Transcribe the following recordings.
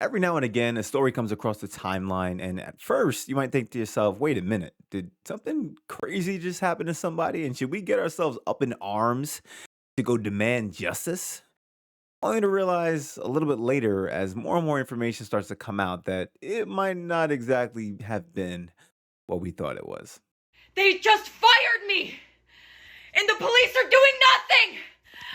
Every now and again, a story comes across the timeline, and at first, you might think to yourself, wait a minute, did something crazy just happen to somebody? And should we get ourselves up in arms to go demand justice? Only to realize a little bit later, as more and more information starts to come out, that it might not exactly have been what we thought it was. They just fired me! And the police are doing nothing!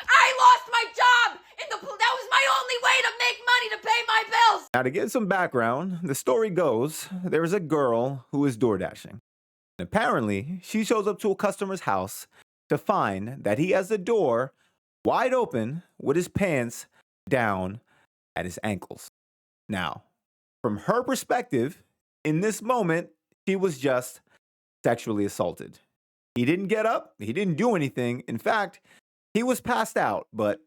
I lost my job! And that was my only way to make money to pay my bills! Now, to give some background, the story goes there is a girl who is door dashing. And apparently, she shows up to a customer's house to find that he has the door wide open with his pants down at his ankles. Now, from her perspective, in this moment, she was just sexually assaulted. He didn't get up, he didn't do anything. In fact, he was passed out, but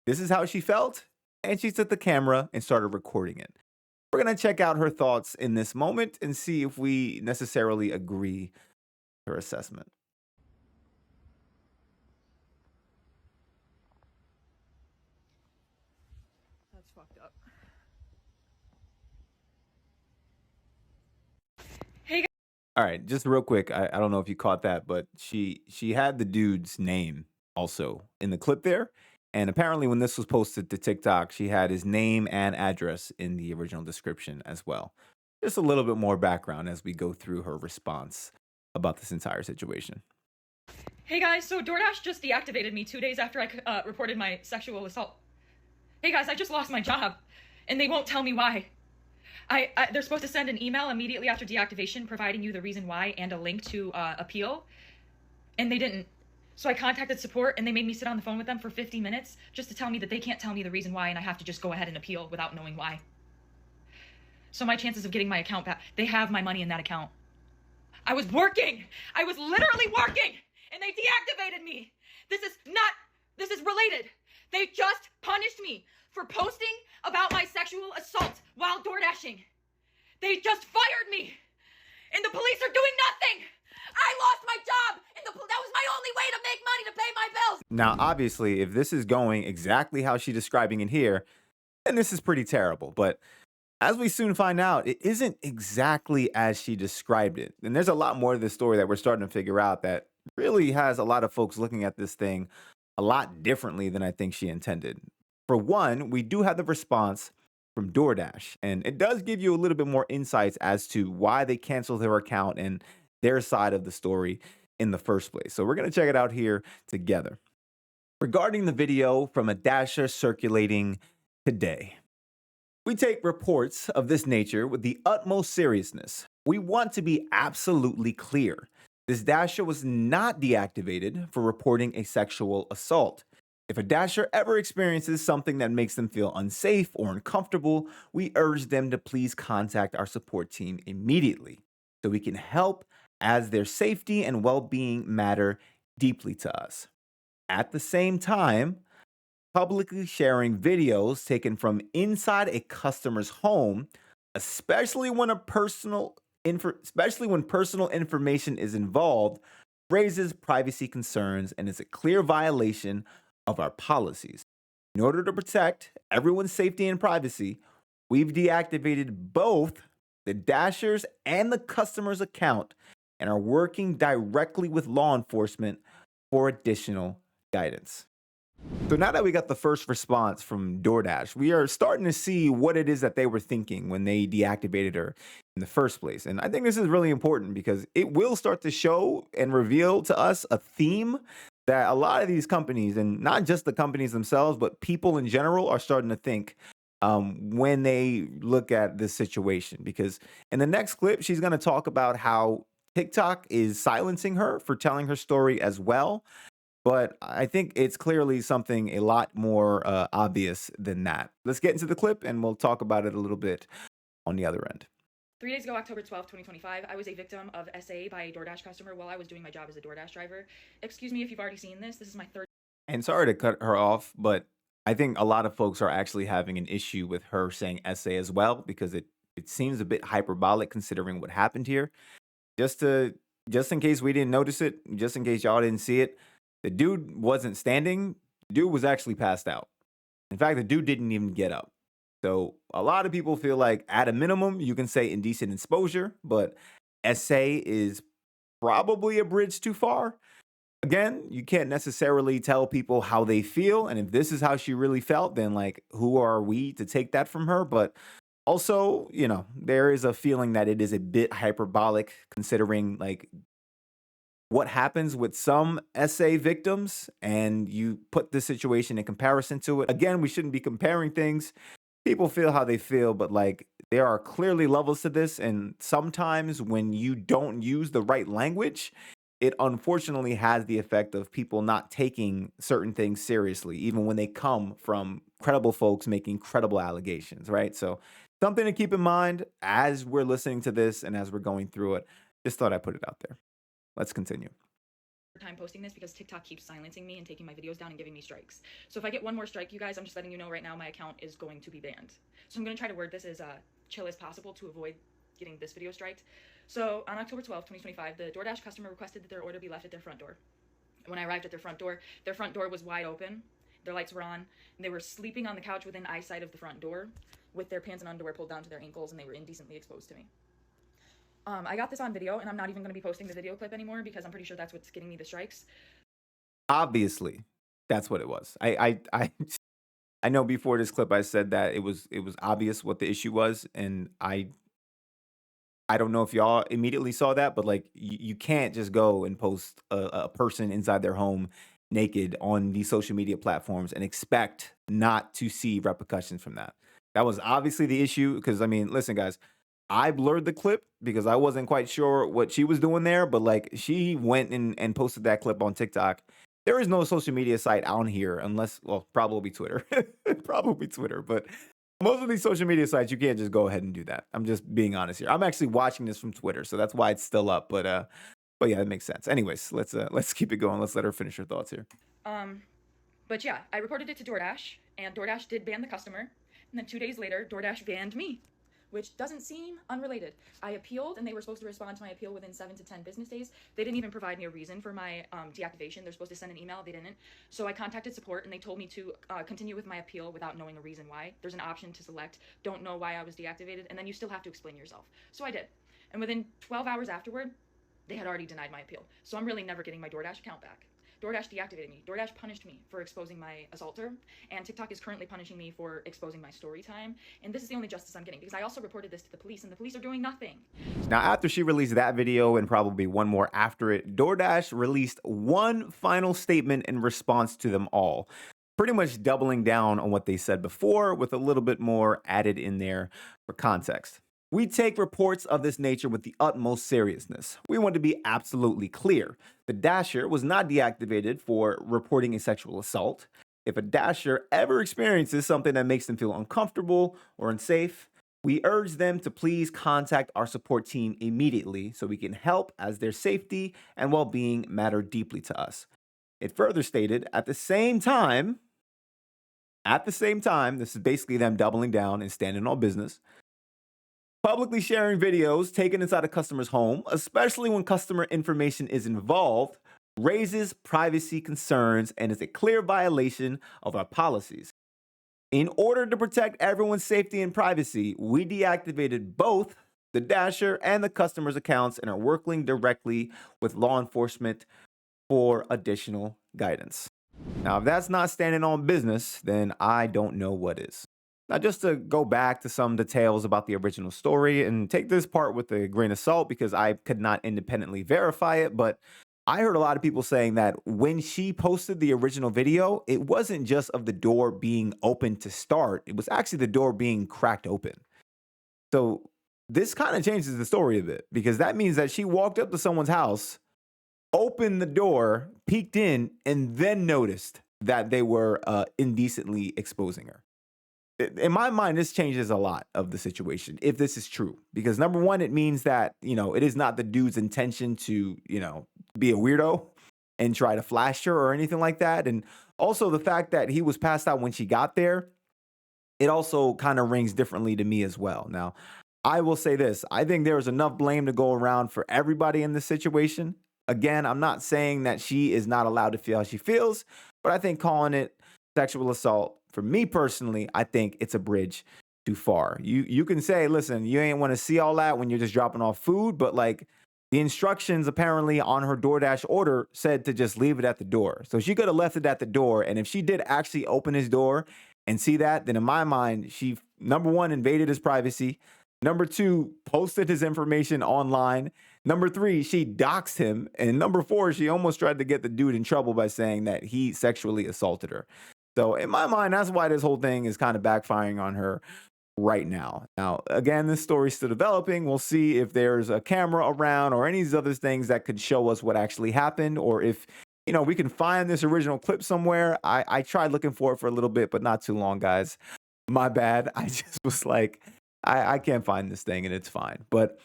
this is how she felt, and she took the camera and started recording it. We're going to check out her thoughts in this moment and see if we necessarily agree with her assessment. That's fucked up. Hey guys. All right, just real quick, I don't know if you caught that, but she had the dude's name also in the clip there. And apparently when this was posted to TikTok, she had his name and address in the original description as well. Just a little bit more background as we go through her response about this entire situation. Hey guys, so DoorDash just deactivated me 2 days after I reported my sexual assault. Hey guys, I just lost my job, and they won't tell me why. They're supposed to send an email immediately after deactivation providing you the reason why and a link to appeal, and they didn't. So I contacted support, and they made me sit on the phone with them for 50 minutes just to tell me that they can't tell me the reason why, and I have to just go ahead and appeal without knowing why. So my chances of getting my account back, they have my money in that account. I was working! I was literally working! And they deactivated me! This is related. They just punished me for posting about my sexual assault while door dashing. They just fired me! And the police are doing nothing! I lost my job, and that was my only way to make money to pay my bills. Now, obviously, if this is going exactly how she's describing it here, then this is pretty terrible. But as we soon find out, it isn't exactly as she described it. And there's a lot more to this story that we're starting to figure out that really has a lot of folks looking at this thing a lot differently than I think she intended. For one, we do have the response from DoorDash, and it does give you a little bit more insights as to why they canceled their account and their side of the story in the first place. So we're going to check it out here together. Regarding the video from a dasher circulating today, we take reports of this nature with the utmost seriousness. We want to be absolutely clear. This dasher was not deactivated for reporting a sexual assault. If a dasher ever experiences something that makes them feel unsafe or uncomfortable, we urge them to please contact our support team immediately so we can help, as their safety and well-being matter deeply to us. At the same time, publicly sharing videos taken from inside a customer's home, especially when personal information is involved, raises privacy concerns and is a clear violation of our policies. In order to protect everyone's safety and privacy, we've deactivated both the dasher's and the customer's account and are working directly with law enforcement for additional guidance. So now that we got the first response from DoorDash, we are starting to see what it is that they were thinking when they deactivated her in the first place. And I think this is really important because it will start to show and reveal to us a theme that a lot of these companies, and not just the companies themselves, but people in general, are starting to think when they look at this situation. Because in the next clip, she's going to talk about how TikTok is silencing her for telling her story as well. But I think it's clearly something a lot more obvious than that. Let's get into the clip and we'll talk about it a little bit on the other end. 3 days ago, October 12th, 2025, I was a victim of SA by a DoorDash customer while I was doing my job as a DoorDash driver. Excuse me if you've already seen this. This is my third. And sorry to cut her off, but I think a lot of folks are actually having an issue with her saying SA as well because it seems a bit hyperbolic considering what happened here. Just in case we didn't notice it, just in case y'all didn't see it, the dude wasn't standing. The dude was actually passed out. In fact, the dude didn't even get up. So a lot of people feel like at a minimum, you can say indecent exposure, but essay is probably a bridge too far. Again, you can't necessarily tell people how they feel. And if this is how she really felt, then like, who are we to take that from her? But also, there is a feeling that it is a bit hyperbolic considering like what happens with some SA victims and you put the situation in comparison to it. Again, we shouldn't be comparing things. People feel how they feel, but like there are clearly levels to this. And sometimes when you don't use the right language, it unfortunately has the effect of people not taking certain things seriously, even when they come from credible folks making credible allegations, right? So, something to keep in mind as we're listening to this and as we're going through it. Just thought I'd put it out there. Let's continue. Time posting this because TikTok keeps silencing me and taking my videos down and giving me strikes. So if I get one more strike, you guys, I'm just letting you know right now my account is going to be banned. So I'm going to try to word this as chill as possible to avoid getting this video striked. So on October 12th, 2025, the DoorDash customer requested that their order be left at their front door. When I arrived at their front door was wide open, their lights were on, and they were sleeping on the couch within eyesight of the front door with their pants and underwear pulled down to their ankles, and they were indecently exposed to me. I got this on video, and I'm not even going to be posting the video clip anymore because I'm pretty sure that's what's getting me the strikes. Obviously, that's what it was. I know before this clip I said that it was obvious what the issue was, and I don't know if y'all immediately saw that, but like you can't just go and post a person inside their home naked on these social media platforms and expect not to see repercussions from that. That was obviously the issue because I mean, listen, guys, I blurred the clip because I wasn't quite sure what she was doing there, but like she went and posted that clip on TikTok. There is no social media site on here unless, well, probably Twitter. Probably Twitter, but most of these social media sites, you can't just go ahead and do that. I'm just being honest here. I'm actually watching this from Twitter, so that's why it's still up. But yeah, it makes sense. Anyways, let's keep it going. Let's let her finish her thoughts here. But yeah, I reported it to DoorDash, and DoorDash did ban the customer. And then 2 days later, DoorDash banned me, which doesn't seem unrelated. I appealed, and they were supposed to respond to my appeal within 7 to 10 business days. They didn't even provide me a reason for my deactivation. They're supposed to send an email. They didn't. So I contacted support, and they told me to continue with my appeal without knowing a reason why. There's an option to select, don't know why I was deactivated, and then you still have to explain yourself. So I did. And within 12 hours afterward, they had already denied my appeal. So I'm really never getting my DoorDash account back. DoorDash deactivated me. DoorDash punished me for exposing my assaulter, and TikTok is currently punishing me for exposing my story time. And this is the only justice I'm getting because I also reported this to the police, and the police are doing nothing. Now, after she released that video and probably one more after it, DoorDash released one final statement in response to them all, pretty much doubling down on what they said before with a little bit more added in there for context. We take reports of this nature with the utmost seriousness. We want to be absolutely clear. The Dasher was not deactivated for reporting a sexual assault. If a Dasher ever experiences something that makes them feel uncomfortable or unsafe, we urge them to please contact our support team immediately so we can help, as their safety and well-being matter deeply to us. It further stated, at the same time, this is basically them doubling down and standing on business. Publicly sharing videos taken inside a customer's home, especially when customer information is involved, raises privacy concerns and is a clear violation of our policies. In order to protect everyone's safety and privacy, we deactivated both the Dasher and the customer's accounts and are working directly with law enforcement for additional guidance. Now, if that's not standing on business, then I don't know what is. Now, just to go back to some details about the original story and take this part with a grain of salt because I could not independently verify it, but I heard a lot of people saying that when she posted the original video, it wasn't just of the door being open to start. It was actually the door being cracked open. So this kind of changes the story a bit because that means that she walked up to someone's house, opened the door, peeked in, and then noticed that they were indecently exposing her. In my mind, this changes a lot of the situation if this is true, because number one, it means that, it is not the dude's intention to, be a weirdo and try to flash her or anything like that. And also the fact that he was passed out when she got there, it also kind of rings differently to me as well. Now, I will say this. I think there's enough blame to go around for everybody in this situation. Again, I'm not saying that she is not allowed to feel how she feels, but I think calling it sexual assault, for me personally, I think it's a bridge too far. You can say, listen, you ain't want to see all that when you're just dropping off food, but like the instructions apparently on her DoorDash order said to just leave it at the door. So she could have left it at the door. And if she did actually open his door and see that, then in my mind, she number one invaded his privacy. Number two, posted his information online. Number three, she doxed him. And number four, she almost tried to get the dude in trouble by saying that he sexually assaulted her. So in my mind, that's why this whole thing is kind of backfiring on her right now. Now, again, this story's still developing. We'll see if there's a camera around or any of these other things that could show us what actually happened, or if we can find this original clip somewhere. I tried looking for it for a little bit, but not too long, guys. My bad. I just was like, I can't find this thing, and it's fine. But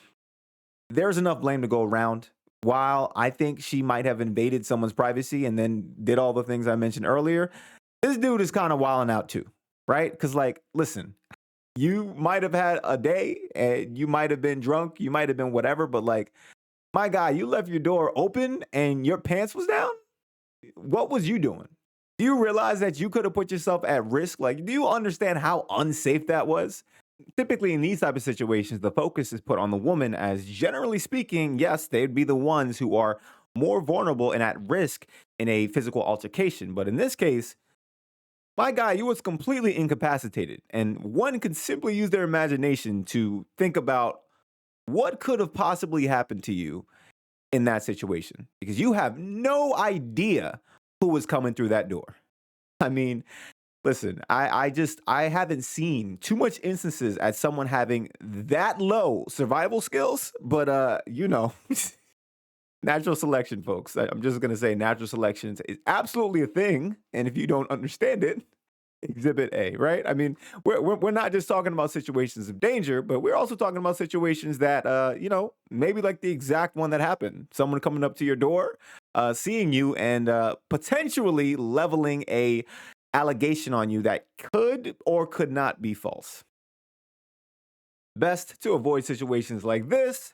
there's enough blame to go around. While I think she might have invaded someone's privacy and then did all the things I mentioned earlier, this dude is kind of wilding out too, right? Because, like, listen, you might have had a day and you might have been drunk, you might have been whatever, but like, my guy, you left your door open and your pants was down. What was you doing? Do you realize that you could have put yourself at risk? Like, do you understand how unsafe that was? Typically in these type of situations, the focus is put on the woman, as generally speaking, yes, they'd be the ones who are more vulnerable and at risk in a physical altercation. But in this case, my guy, you was completely incapacitated, and one could simply use their imagination to think about what could have possibly happened to you in that situation, because you have no idea who was coming through that door. I mean, listen, I haven't seen too much instances at someone having that low survival skills, but natural selection, folks. I'm just gonna say natural selection is absolutely a thing, and if you don't understand it, Exhibit A, right? I mean, we're not just talking about situations of danger, but we're also talking about situations that maybe like the exact one that happened. Someone coming up to your door, seeing you, and potentially leveling a allegation on you that could or could not be false. Best to avoid situations like this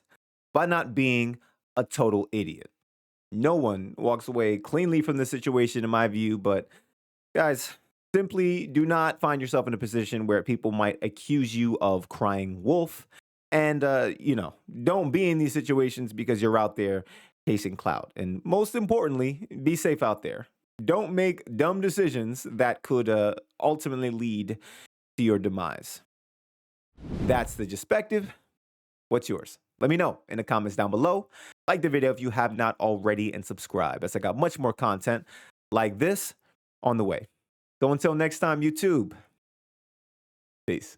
by not being a total idiot. No one walks away cleanly from this situation, in my view, but guys, simply do not find yourself in a position where people might accuse you of crying wolf. And, don't be in these situations because you're out there chasing clout. And most importantly, be safe out there. Don't make dumb decisions that could ultimately lead to your demise. That's the Jespective. What's yours? Let me know in the comments down below. Like the video if you have not already, and subscribe, as I got much more content like this on the way. So until next time, YouTube, peace.